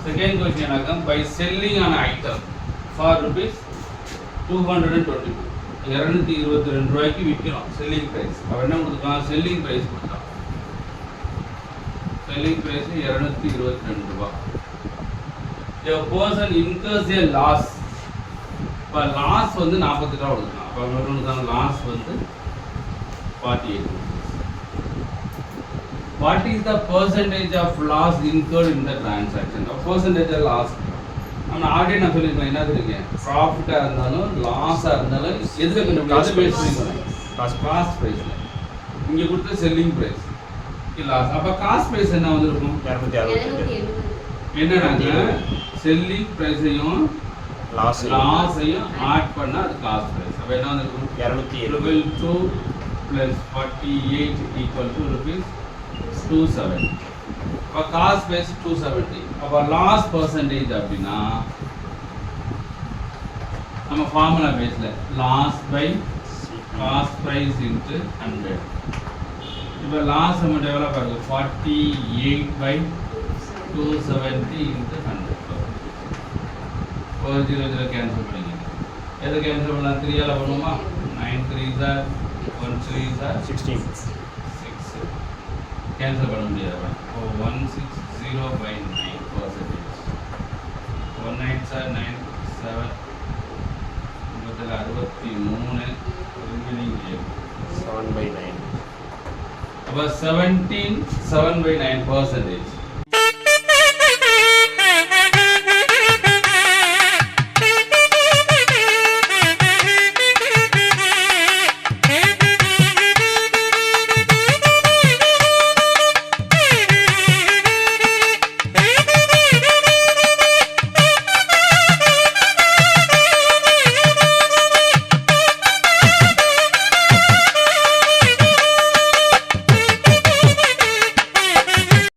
Second question again, by selling an item for rupees 222. 222 ரூபாய்க்கு விற்கிறோம் selling price. அவ என்ன கொடுத்தான்? செல்லிங் பிரைஸ் கொடுத்தான். செல்லிங் பிரைஸ் 222 ரூபாய். A person incurs a loss. இப்ப லாஸ் வந்து 48 ரூபாய் கொடுத்தான். அப்ப அவனுக்கு லாஸ் வந்து 48. What is the percentage of loss incurred in the transaction? A percentage of loss. நம்ம ஆல்ரெடி நான் சொல்லிருக்கேன் என்ன தெரியுங்க, ப்ராஃபிட்டா இருந்தாலும் லாஸா இருந்தாலும் எதுல கொஞ்சம் காஸ்ட் பிரைஸ் காஸ்ட் பிரைஸ்ல இங்க கொடுத்த செல்லிங் பிரைஸ் லாஸ். அப்ப காஸ்ட் பிரைஸ் என்ன வந்திருக்கும்? 268. என்னடாங்க, செல்லிங் பிரைஸையும் லாஸையும் ஆட் பண்ணா அது காஸ்ட் பிரைஸ். அப்ப என்ன வந்திருக்கும்? 272 plus 48 equal to rupees 270. அப்ப காஸ்ட் பிரைஸ் 270. அப்ப லாஸ் பர்சன்டேஜ் அப்படின்னா நம்ம ஃபார்முலா பேஸ்ல loss by cost price into 100. இப்ப லாஸ் நம்ம டெவலப் ஆகுது 48 by 270 into 100. 400 கேன்சல் பண்ணிங்க. எதை கேன்சல் பண்ணலாம்? 3 ஆல பண்ணுவோமா? 9 3s are 1 3s are 16. 6 cancel பண்ண முடியாது. 160/9%. 1 9s are 9 7 63 ரிமைனிங் 7/9. அப்ப 17 7/9%.